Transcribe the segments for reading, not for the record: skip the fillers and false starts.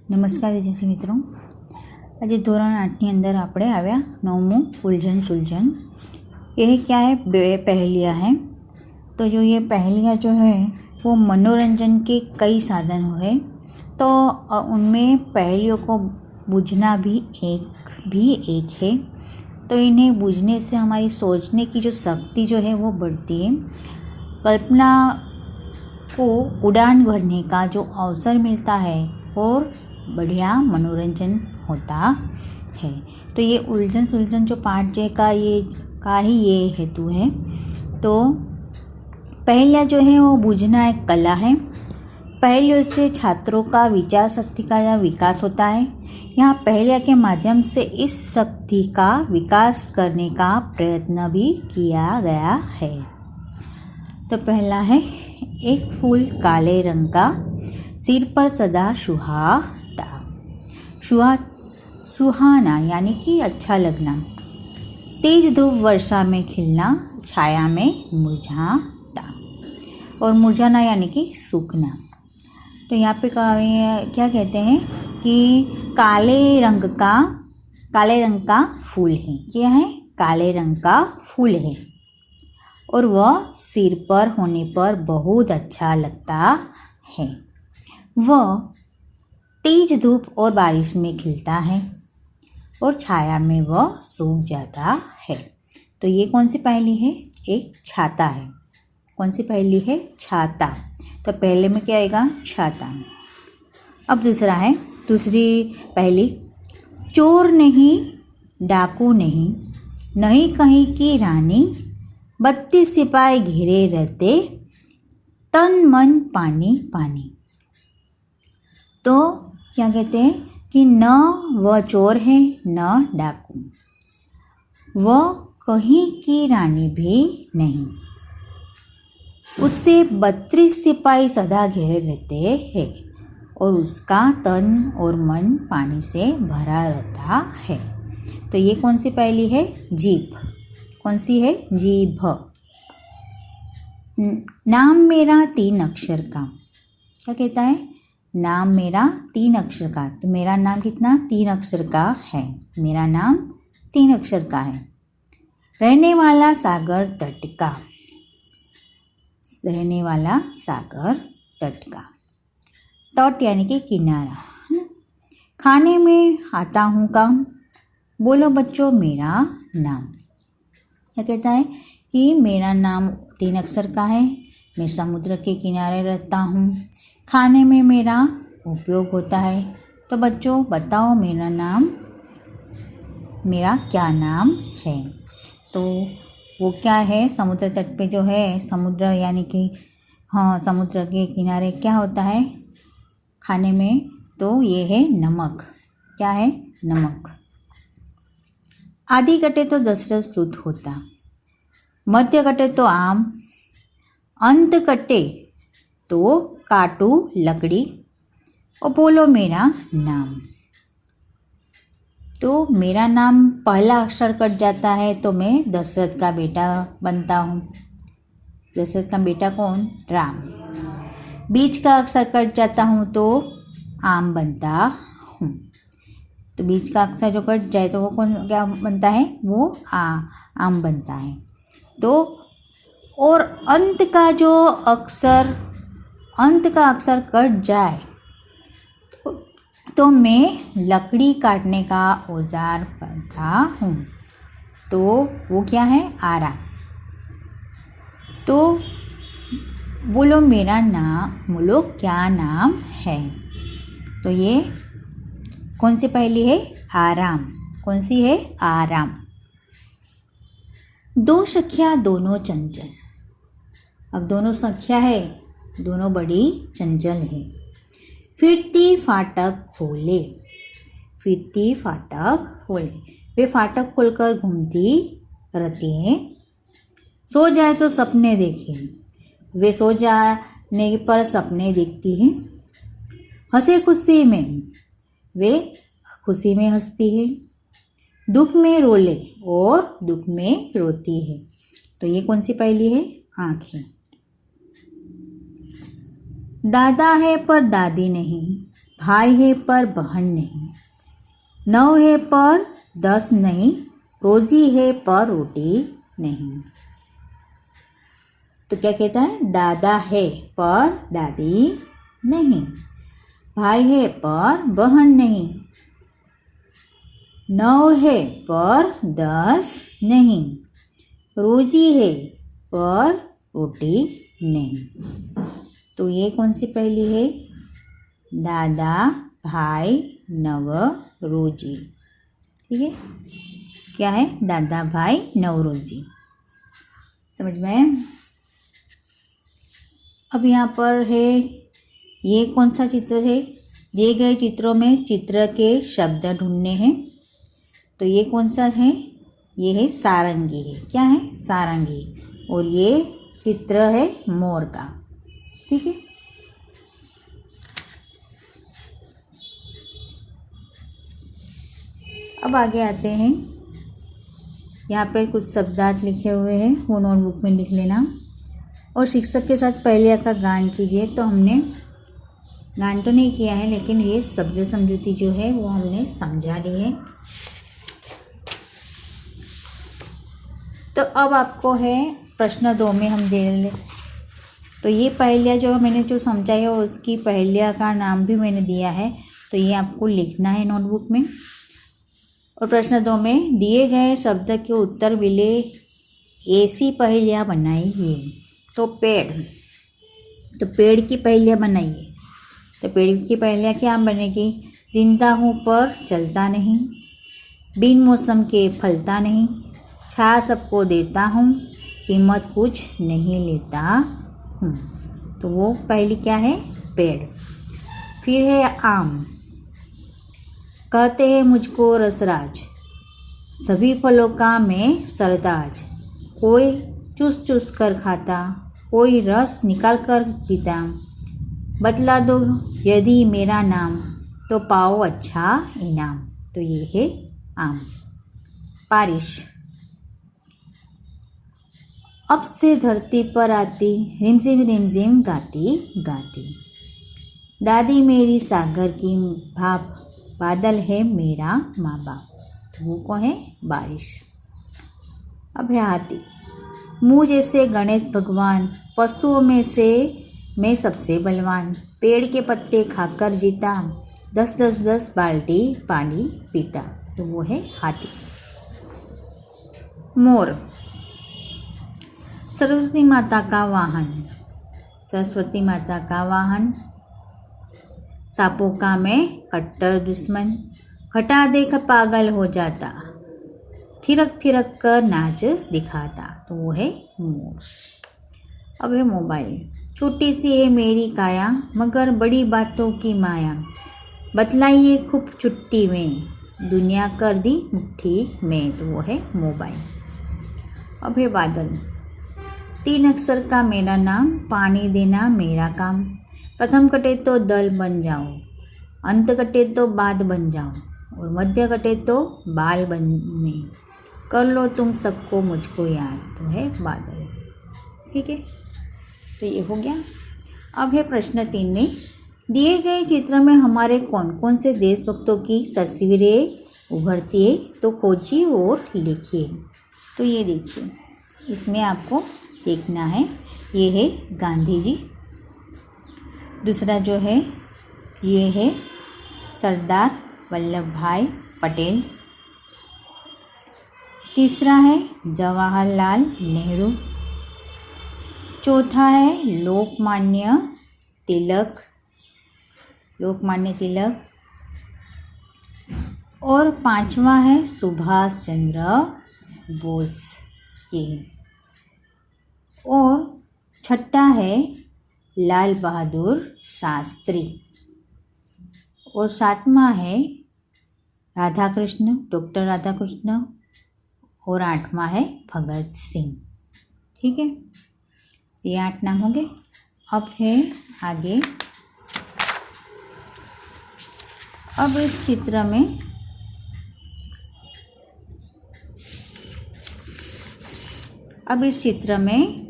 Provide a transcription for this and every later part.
નમસ્કાર વિદ્યાર્થી મિત્રો, આજે ધોરણ 8ની अंदर આપણે આવ્યા 9वां उलझन सुलझन। ये क्या है? पहेलियाँ हैं। तो जो ये पहेलियाँ जो है वो मनोरंजन के कई साधन है, तो उनमें पहेलियों को बूझना भी एक है। तो इन्हें बूझने से हमारी सोचने की जो शक्ति जो है वो बढ़ती है, कल्पना को उड़ान भरने का जो अवसर मिलता है और बढ़िया मनोरंजन होता है। तो ये उलझन सुलझन जो पाठ का ये हेतु है। तो पहेलियाँ जो है वो बूझना एक कला है। पहेलियों से छात्रों का विचार शक्ति का विकास होता है। यहाँ पहेलियाँ के माध्यम से इस शक्ति का विकास करने का प्रयत्न भी किया गया है। तो पहला है, एक फूल काले रंग का, सिर पर सदा सुहाता। सुहाना यानी कि अच्छा लगना। तेज धूप वर्षा में खिलना, छाया में मुरझाता। और मुरझाना यानी कि सूखना। तो यहाँ पे क्या कहते हैं कि काले रंग का फूल है। क्या है? काले रंग का फूल है और वह सिर पर होने पर बहुत अच्छा लगता है। वह तेज धूप और बारिश में खिलता है और छाया में वह सूख जाता है। तो ये कौन सी पहेली है? एक छाता है। कौन सी पहेली है? छाता। तो पहले में क्या आएगा? छाता। अब दूसरा है, दूसरी पहेली, चोर नहीं डाकू नहीं कहीं की रानी, 32 सिपाही घिरे रहते, तन मन पानी पानी। तो क्या कहते हैं कि न वह चोर है न डाकू, वह कहीं की रानी भी नहीं, उससे 32 सिपाही सदा घेरे रहते हैं और उसका तन और मन पानी से भरा रहता है। तो ये कौन सी पहेली है? जीभ। कौन सी है? जीभ। नाम मेरा 3 अक्षर का। क्या कहता है? नाम मेरा 3 अक्षर का। तो मेरा नाम कितना? 3 अक्षर का है। मेरा नाम 3 अक्षर का है। रहने वाला सागर तट का। रहने वाला सागर तट का। तट यानी कि किनारा, है ना। खाने में आता हूँ काम, बोलो बच्चों मेरा नाम। क्या कहता है कि मेरा नाम 3 अक्षर का है, मैं समुद्र के किनारे रहता हूँ, खाने में मेरा उपयोग होता है। तो बच्चों बताओ मेरा क्या नाम है? तो वो क्या है? समुद्र तट पे जो है, समुद्र यानी कि समुद्र के किनारे क्या होता है खाने में? तो ये है नमक। क्या है? नमक। आदि कटे तो दशरथ सुत होता, मध्य कटे तो आम, अंत कटे तो काटू लकड़ी, और बोलो मेरा नाम। तो मेरा नाम पहला अक्षर कट जाता है तो मैं दशरथ का बेटा बनता हूँ। दशरथ का बेटा कौन? राम। बीच का अक्षर कट जाता हूँ तो आम बनता हूँ। तो बीच का अक्षर जो कट जाए तो वो क्या बनता है? वो आम बनता है। तो और अंत का अक्षर कट जाए तो मैं लकड़ी काटने का औजार बनता हूँ। तो वो क्या है? आरा। तो बोलो क्या नाम है? तो ये कौन सी पहेली है? आराम। कौन सी है? आराम। 2 सखियाँ दोनों चंचल। अब दोनों सखियाँ है, दोनों बड़ी चंचल है। फिरती फाटक खोले। वे फाटक खोलकर घूमती रहती हैं। सो जाए तो सपने देखे, वे सो जाने पर सपने देखती हैं। हंसे खुशी में, वे खुशी में हंसती है। दुख में रोले और दुख में रोती है। तो ये कौन सी पहेली है? आँखें। दादा है पर दादी नहीं, भाई है पर बहन नहीं, 9 है पर 10 नहीं, रोजी है पर रोटी नहीं। तो क्या कहता है, दादा है पर दादी नहीं, भाई है पर बहन नहीं, 9 है पर 10 नहीं, रोजी है पर रोटी नहीं। तो ये कौन सी पहेली है, दादा भाई नव रोजी। ठीक है, क्या है, दादा भाई नव रोजी। समझ में आया। अब यहाँ पर है, ये कौन सा चित्र है, दिए गए चित्रों में चित्र के शब्द ढूंढने हैं। तो ये कौन सा है, ये है सारंगी है। क्या है, सारंगी। और ये चित्र है मोर का। ठीक है, अब आगे आते हैं। यहाँ पे कुछ शब्दार्थ लिखे हुए हैं, वो नोटबुक में लिख लेना और शिक्षक के साथ पहेलियाँ का गान कीजिए। तो हमने गान तो नहीं किया है, लेकिन ये शब्द समझूती जो है वो हमने समझा ली है। तो अब आपको है प्रश्न 2 में हम दे ले। तो ये पहेलियाँ जो मैंने जो समझाई है उसकी पहेलियाँ का नाम भी मैंने दिया है, तो ये आपको लिखना है नोटबुक में। और प्रश्न 2 में दिए गए शब्द के उत्तर मिले ऐसी पहेलियाँ बनाइए। तो पेड़ की पहेलियाँ बनाइए। तो पेड़ की पहेलियाँ क्या बनेगी, जिंदा हूँ पर चलता नहीं, बिन मौसम के फलता नहीं, छा सबको देता हूँ, कीमत कुछ नहीं लेता हूँ। तो वो पहेली क्या है, पेड़। फिर है आम। कहते हैं मुझको रसराज, सभी फलों का मैं सरताज, कोई चूस चूस कर खाता, कोई रस निकाल कर पीता, बतला दो यदि मेरा नाम, तो पाओ अच्छा इनाम। तो ये है आम। बारिश। अब से धरती पर आती, रिमझिम गाती गाती, दादी मेरी सागर की भाप, बादल है मेरा माँ बाप। तो वो कौन है, बारिश। अब है हाथी। मुँह जैसे गणेश भगवान, पशुओं में से मैं सबसे बलवान, पेड़ के पत्ते खाकर जीता, 10 बाल्टी पानी पीता। तो वो है हाथी। मोर। सरस्वती माता का वाहन, सरस्वती माता का वाहन, सांपों का मैं कट्टर दुश्मन, घटा देख पागल हो जाता, थिरक थिरक कर नाच दिखाता। तो वो है मोर। अब है मोबाइल। छोटी सी है मेरी काया, मगर बड़ी बातों की माया, बतलाइए खूब चुट्टी में, दुनिया कर दी मुट्ठी में। तो वो है मोबाइल। अब है बादल। 3 अक्षर का मेरा नाम, पानी देना मेरा काम, प्रथम कटे तो दल बन जाओ, अंत कटे तो बात बन जाओ, और मध्य कटे तो बाल बन में, कर लो तुम सबको मुझको याद। तो है बादल। ठीक है, तो ये हो गया। अब है प्रश्न 3 में, दिए गए चित्र में हमारे कौन कौन से देशभक्तों की तस्वीरें उभरती है। तो खोजिए और लिखिए। तो ये देखिए, इसमें आपको देखना है, ये है गांधी जी। दूसरा जो है ये है सरदार वल्लभ भाई पटेल। तीसरा है जवाहरलाल नेहरू। चौथा है लोकमान्य तिलक, और 5वां है सुभाष चंद्र बोस। ये और 6ठा है लाल बहादुर शास्त्री, और 7वां है डॉक्टर राधाकृष्ण, और 8वां है भगत सिंह। ठीक है, ये 8 नाम हो गए। अब है आगे, अब इस चित्र में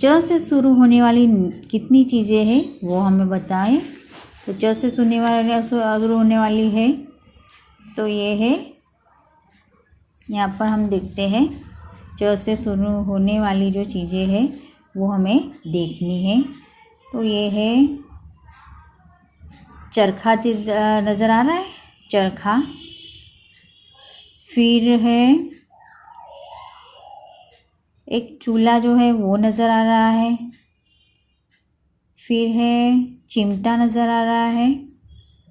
च से शुरू होने वाली कितनी चीज़ें हैं वो हमें बताएं। तो च से शुरू होने वाली है, तो ये है, यहाँ पर हम देखते हैं च से शुरू होने वाली जो चीज़ें हैं वो हमें देखनी है। तो ये है चरखा नज़र आ रहा है, चरखा। फिर है एक चूल्हा जो है वो नज़र आ रहा है। फिर है चिमटा नज़र आ रहा है,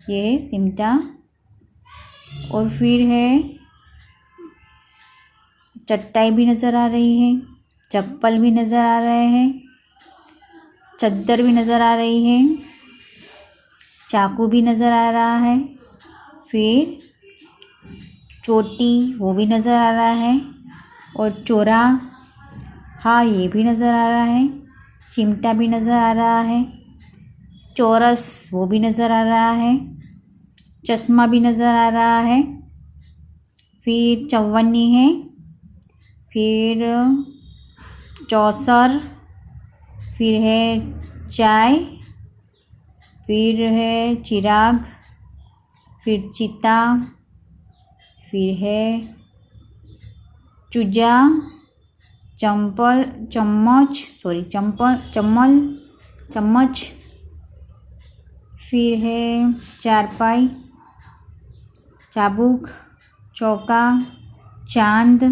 ये है चिमटा। और फिर है चटाई भी नज़र आ रही है, चप्पल भी नज़र आ रहे हैं, चद्दर भी नज़र आ रही है, चाकू भी नज़र आ रहा है। फिर चोटी वो भी नज़र आ रहा है, और चोरा, हाँ, ये भी नज़र आ रहा है। चिमटा भी नज़र आ रहा है, चौरस वो भी नज़र आ रहा है, चश्मा भी नज़र आ रहा है। फिर चौवन्नी है, फिर चौसर, फिर है चाय, फिर है चिराग, फिर चिता, फिर है चूजा, चम्मच, फिर है चारपाई, चाबुक, चौका, चांद,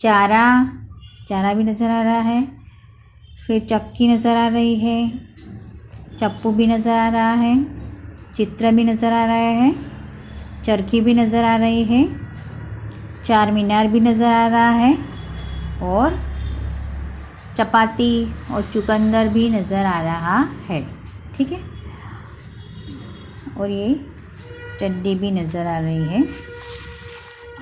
चारा भी नज़र आ रहा है। फिर चक्की नज़र आ रही है, चप्पू भी नज़र आ रहा है, चित्र भी नज़र आ रहा है, चरखी भी नज़र आ रही है, चार मीनार भी नज़र आ रहा है, और चपाती और चुकंदर भी नज़र आ रहा है। ठीक है, और ये चड्डी भी नज़र आ रही है।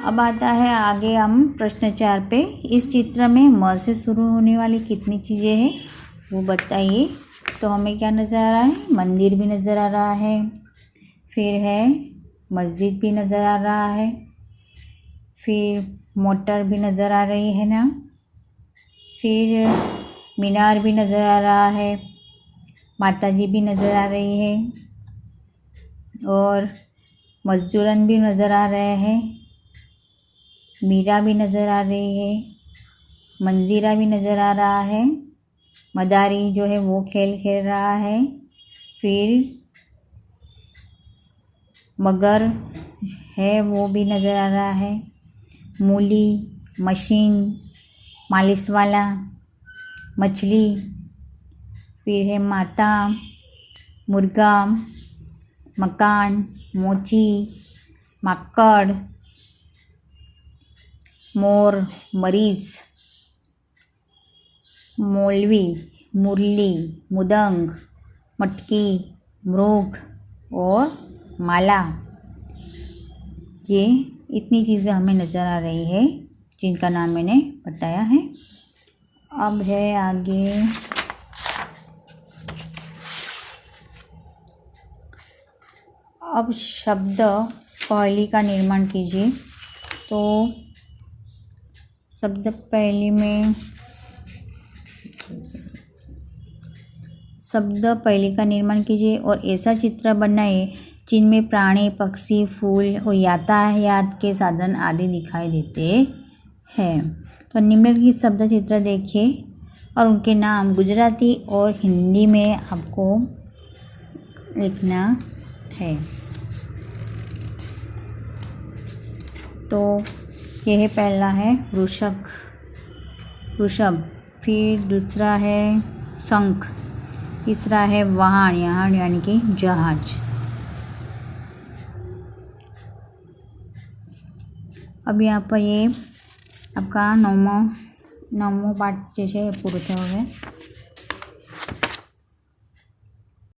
अब आता है आगे हम प्रश्न 4 पे। इस चित्र में म से शुरू होने वाली कितनी चीज़ें हैं वो बताइए। तो हमें क्या नज़र आ रहा है, मंदिर भी नज़र आ रहा है, फिर है मस्जिद भी नज़र आ रहा है, फिर मोटर भी नज़र आ रही है ना, फिर मीनार भी नज़र आ रहा है, माताजी भी नज़र आ रही है, और मजदूरन भी नज़र आ रहे हैं, मीरा भी नज़र आ रही है, मंजीरा भी नज़र आ रहा है, मदारी जो है वो खेल खेल रहा है, फिर मगर है वो भी नज़र आ रहा है, मूली, मशीन, मालिश वाला, मछली, फिर है माता, मुर्गा, मकान, मोची, माकड़, मोर, मरीज, मौलवी, मुरली, मुदंग, मटकी, मृग और माला। ये इतनी चीज़ें हमें नज़र आ रही है जिनका नाम मैंने बताया है। अब है आगे अब शब्द पहेली का निर्माण कीजिए। तो शब्द पहेली में शब्द पहेली का निर्माण कीजिए और ऐसा चित्र बनाइए जिनमें प्राणी, पक्षी, फूल और यातायात के साधन आदि दिखाई देते हैं। तो निम्नलिखित शब्द चित्र देखिए और उनके नाम गुजराती और हिंदी में आपको लिखना है। तो यह पहला है वृषभ, फिर दूसरा है शंख, तीसरा है वाहन यानी कि जहाज। अब यहाँ पर ये आपका नौमों पाठ जैसे पूरे हो गए।